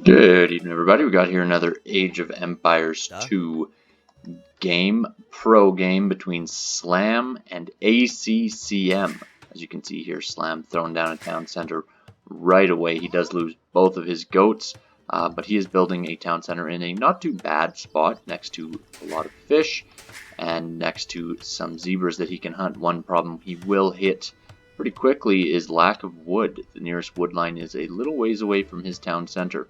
Good evening, everybody. We got here another Age of Empires 2 pro game between Slam and ACCM. As you can see here, Slam throwing down a town center right away. He does lose both of his goats, but he is building a town center in a not too bad spot next to a lot of fish and next to some zebras that he can hunt. One problem he will hit pretty quickly is lack of wood. The nearest wood line is a little ways away from his town center.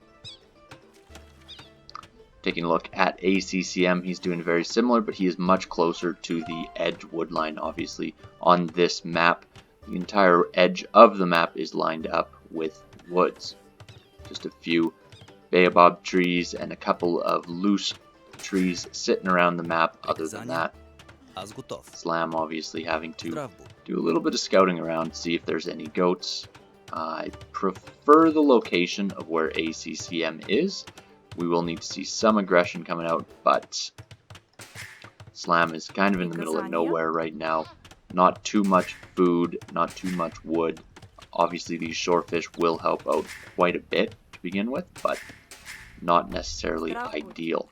Taking a look at ACCM, he's doing very similar, but he is much closer to the edge wood line. Obviously, on this map, the entire edge of the map is lined up with woods. Just a few baobab trees and a couple of loose trees sitting around the map. Other than that, Slam obviously having to do a little bit of scouting around, see if there's any goats. I prefer the location of where ACCM is. We will need to see some aggression coming out, but Slam is kind of in the middle of nowhere right now. Not too much food, not too much wood. Obviously these shorefish will help out quite a bit to begin with, but not necessarily ideal.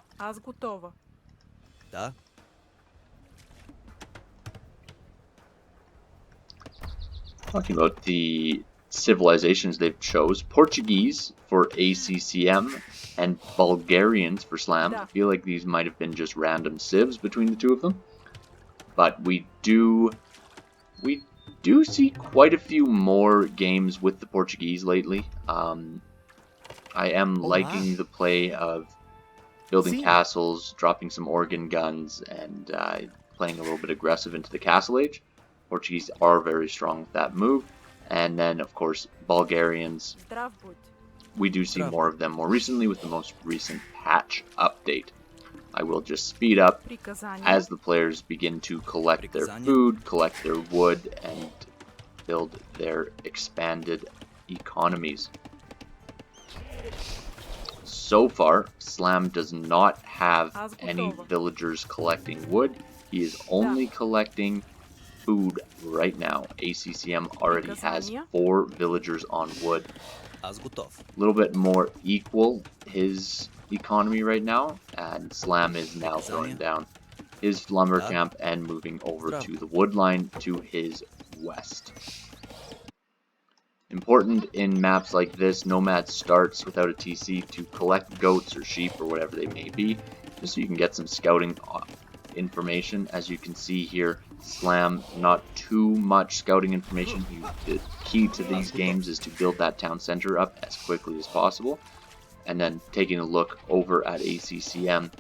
Talking about the civilizations they've chose, Portuguese for ACCM and Bulgarians for Slam. I feel like these might have been just random civs between the two of them, but we do see quite a few more games with the Portuguese lately. I am liking the play of building castles, dropping some organ guns, and playing a little bit aggressive into the castle age. Portuguese are very strong with that move. And then, of course, Bulgarians, we do see more of them more recently with the most recent patch update. I will just speed up as the players begin to collect their food, collect their wood, and build their expanded economies. So far, Slam does not have any villagers collecting wood. He is only collecting food right now. ACCM already has 4 villagers on wood. A little bit more equal his economy right now, and Slam is now throwing down his lumber camp and moving over to the wood line to his west. Important in maps like this, Nomad starts without a TC to collect goats or sheep or whatever they may be, just so you can get some scouting information. As you can see here, Slam, not too much scouting information. The key to these games is to build that town center up as quickly as possible. And then taking a look over at ACCM,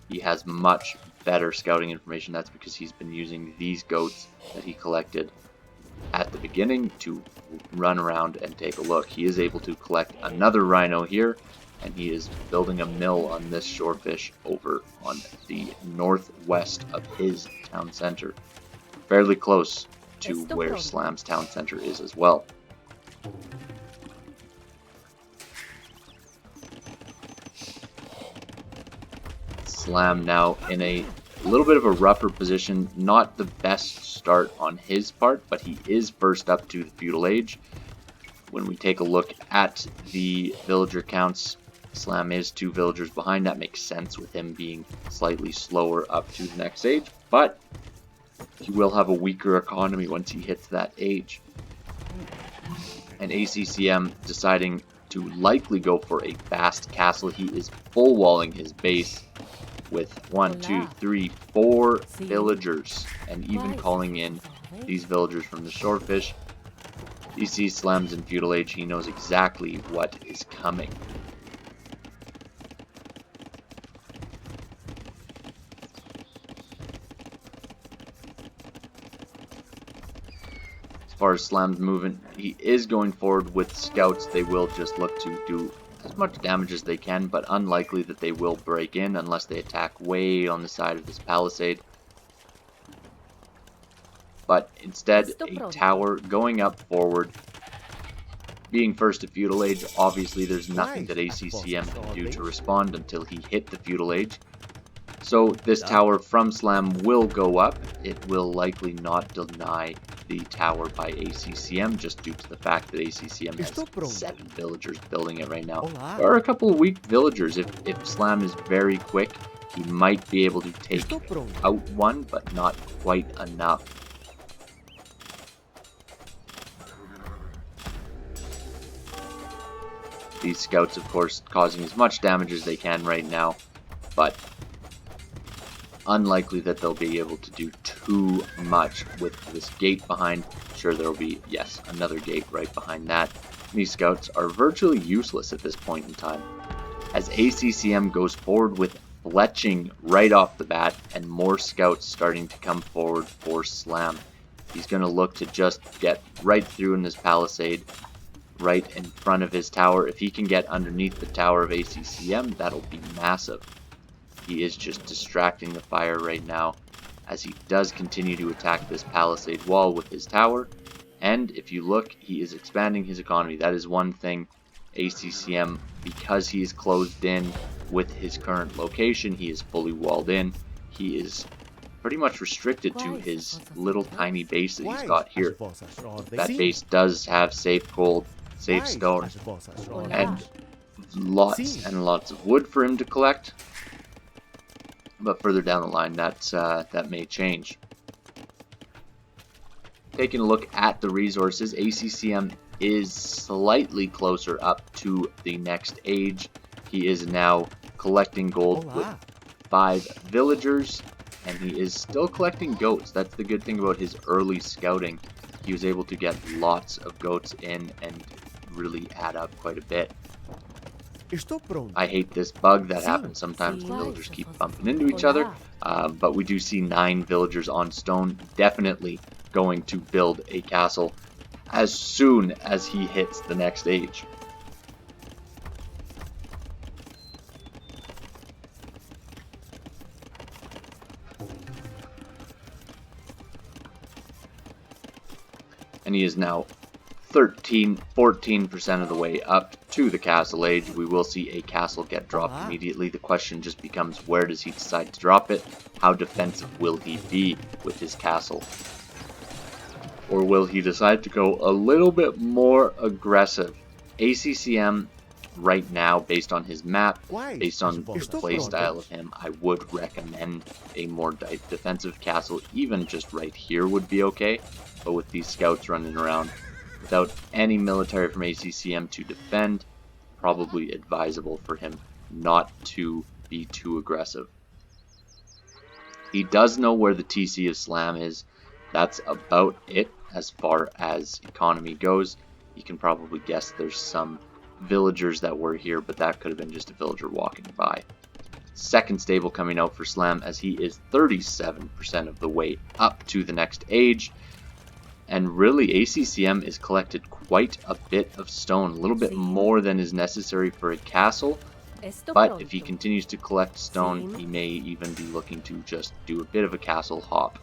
he has much better scouting information. That's because he's been using these goats that he collected at the beginning to run around and take a look. He is able to collect another rhino here, and he is building a mill on this shorefish over on the northwest of his town center. Fairly close to where Slam's town center is as well. Slam now in a little bit of a rougher position. Not the best start on his part, but he is first up to the feudal age. When we take a look at the villager counts, Slam is 2 villagers behind. That makes sense with him being slightly slower up to the next age, but he will have a weaker economy once he hits that age. And ACCM deciding to likely go for a fast castle. He is full walling his base with 1, 2, 3, 4 villagers, and even calling in these villagers from the shorefish. He sees Slam's in feudal age. He knows exactly what is coming. As far as Slam's movement, he is going forward with scouts. They will just look to do as much damage as they can, but unlikely that they will break in unless they attack way on the side of this palisade. But instead, a tower going up forward, being first to feudal age. Obviously there's nothing that ACCM can do to respond until he hit the feudal age. So this tower from Slam will go up. It will likely not deny the tower by ACCM, just due to the fact that ACCM has 7 villagers building it right now. There are a couple of weak villagers. If Slam is very quick, he might be able to take out one, but not quite enough. These scouts, of course, causing as much damage as they can right now, but unlikely that they'll be able to do too much with this gate behind. Sure, there will be, yes, another gate right behind that. These scouts are virtually useless at this point in time, as ACCM goes forward with fletching right off the bat, and more scouts starting to come forward for Slam. He's going to look to just get right through in this palisade, right in front of his tower. If he can get underneath the tower of ACCM, that'll be massive. He is just distracting the fire right now, as he does continue to attack this palisade wall with his tower. And if you look, he is expanding his economy. That is one thing ACCM, because he is closed in with his current location, he is fully walled in. He is pretty much restricted to his little tiny base that he's got here. That base does have safe gold, safe stone, and lots and lots of wood for him to collect. But further down the line, that may change. Taking a look at the resources, ACCM is slightly closer up to the next age. He is now collecting gold with 5 villagers, and he is still collecting goats. That's the good thing about his early scouting. He was able to get lots of goats in and really add up quite a bit. I hate this bug that happens sometimes. The villagers keep bumping into each other, but we do see 9 villagers on stone, definitely going to build a castle as soon as he hits the next age. And he is now 14% of the way up to the castle age. We will see a castle get dropped immediately. The question just becomes, where does he decide to drop it? How defensive will he be with his castle? Or will he decide to go a little bit more aggressive? ACCM right now, based on his map, based on the playstyle of him, I would recommend a more defensive castle. Even just right here would be okay. But with these scouts running around without any military from ACCM to defend, probably advisable for him not to be too aggressive. He does know where the TC of Slam is. That's about it as far as economy goes. You can probably guess there's some villagers that were here, but that could have been just a villager walking by. Second stable coming out for Slam, as he is 37% of the way up to the next age. And really, ACCM is collected quite a bit of stone, a little bit more than is necessary for a castle. But if he continues to collect stone, he may even be looking to just do a bit of a castle hop.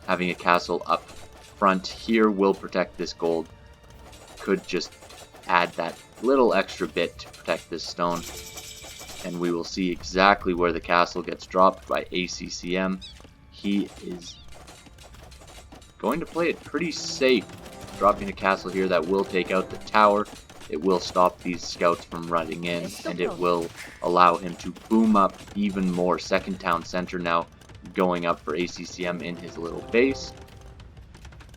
Having a castle up front here will protect this gold. Could just add that little extra bit to protect this stone. And we will see exactly where the castle gets dropped by ACCM. He is going to play it pretty safe, dropping a castle here that will take out the tower. It will stop these scouts from running in, and it will allow him to boom up even more. Second town center now going up for ACCM in his little base.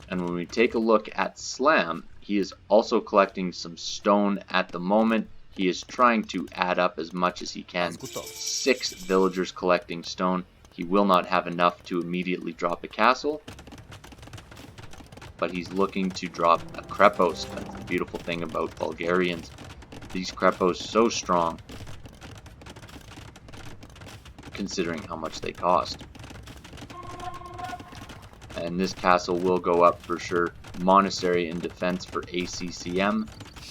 And when we take a look at Slam, he is also collecting some stone at the moment. He is trying to add up as much as he can. 6 villagers collecting stone. He will not have enough to immediately drop a castle, but he's looking to drop a Krepos. That's the beautiful thing about Bulgarians. These Krepos so strong, considering how much they cost. And this castle will go up for sure. Monastery in defense for ACCM.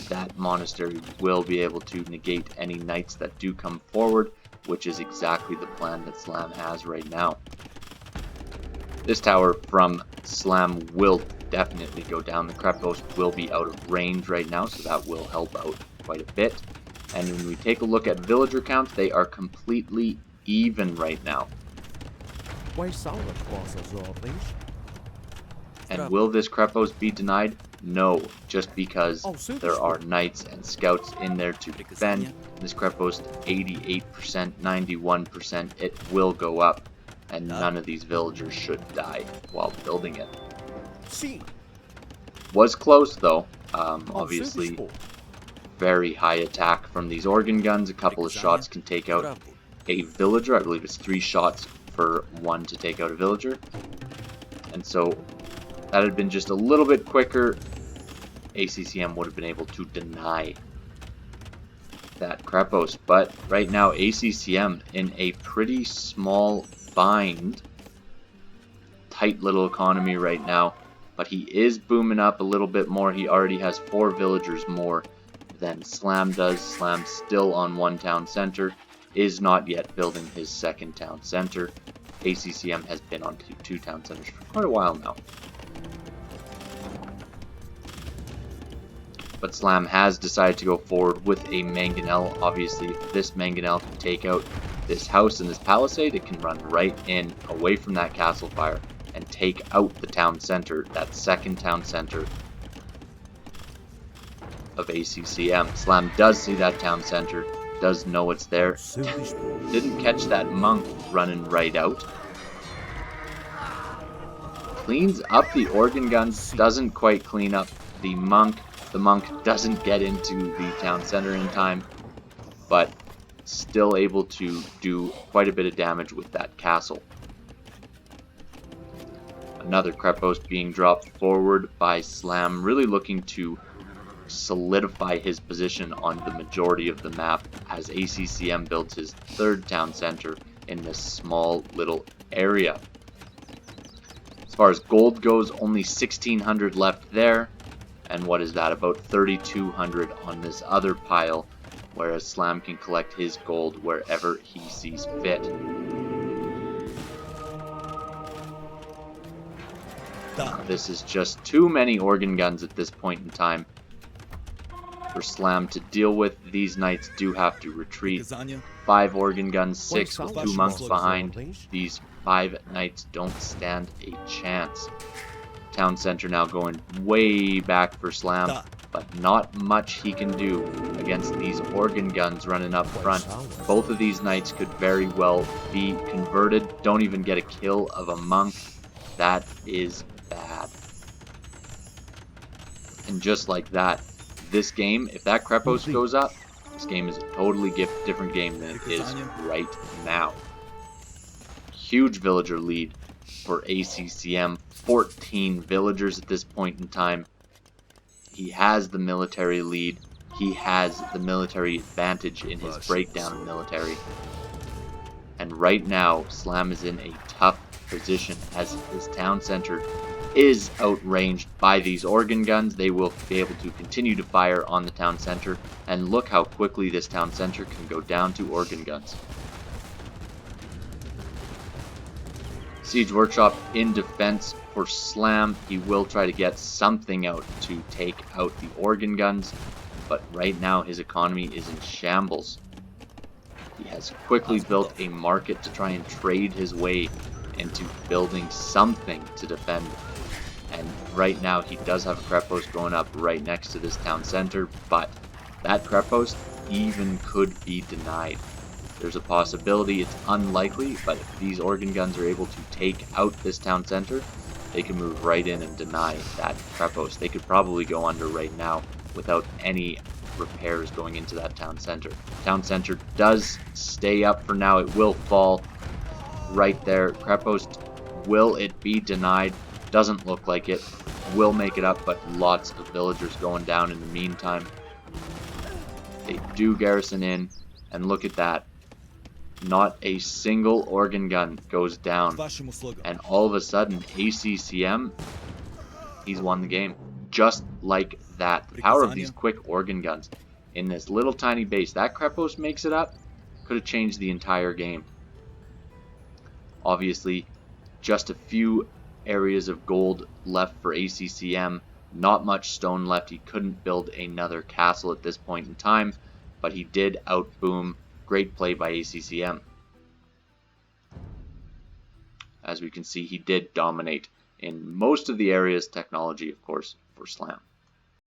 That monastery will be able to negate any knights that do come forward, which is exactly the plan that Slam has right now. This tower from Slam will definitely go down. The Krepos will be out of range right now, so that will help out quite a bit. And when we take a look at villager counts, they are completely even right now. And will this Krepos be denied? No, just because there are knights and scouts in there to defend. This Krepos 88%, 91%, it will go up, and none of these villagers should die while building it. Was close though, obviously very high attack from these organ guns. A couple of shots can take out a villager. I believe it's 3 shots for one to take out a villager. And so that had been just a little bit quicker, ACCM would have been able to deny that Krepos. But right now, ACCM in a pretty small bind. Tight little economy right now. But he is booming up a little bit more. He already has 4 villagers more than Slam does. Slam's still on 1 town center. Is not yet building his 2nd town center. ACCM has been on 2 town centers for quite a while now. But Slam has decided to go forward with a mangonel. Obviously, if this mangonel can take out this house and this palisade, it can run right in, away from that castle fire, and take out the town center, that 2nd town center of ACCM. Slam does see that town center, does know it's there. Didn't catch that monk running right out. Cleans up the organ guns, doesn't quite clean up the monk. The monk doesn't get into the town center in time, but still able to do quite a bit of damage with that castle. Another Krepos being dropped forward by Slam, really looking to solidify his position on the majority of the map as ACCM builds his 3rd town center in this small little area. As far as gold goes, only 1,600 left there. And what is that? About 3,200 on this other pile, whereas Slam can collect his gold wherever he sees fit. This is just too many organ guns at this point in time for Slam to deal with. These knights do have to retreat. 5 organ guns, 6 with 2 monks behind. These 5 knights don't stand a chance. Town center now going way back for Slam, but not much he can do against these organ guns running up front. Both of these knights could very well be converted. Don't even get a kill of a monk. That is bad. And just like that, this game, if that Krepos goes up, this game is a totally different game than it is right now. Huge villager lead for ACCM. 14 villagers at this point in time. He has the military lead. He has the military advantage in his breakdown of military. And right now, Slam is in a tough position as his town center is outranged by these organ guns. They will be able to continue to fire on the town center. And look how quickly this town center can go down to organ guns. Siege Workshop in defense for Slam. He will try to get something out to take out the organ guns, but right now his economy is in shambles. He has quickly built a market to try and trade his way into building something to defend. And right now he does have a Krepos going up right next to this town center, but that Krepos even could be denied. There's a possibility, it's unlikely, but if these organ guns are able to take out this town center, they can move right in and deny that Krepos. They could probably go under right now without any repairs going into that town center. Town center does stay up for now. It will fall right there. Krepos, will it be denied? Doesn't look like it. Will make it up, but lots of villagers going down in the meantime. They do garrison in, and look at that. Not a single organ gun goes down, and all of a sudden ACCM, he's won the game just like that. The power of these quick organ guns in this little tiny base, that Krepos makes it up, could have changed the entire game. Obviously just a few areas of gold left for ACCM, not much stone left. He couldn't build another castle at this point in time, but he did outboom. Great play by ACCM. as we can see, he did dominate in most of the areas, technology, of course, for Slam.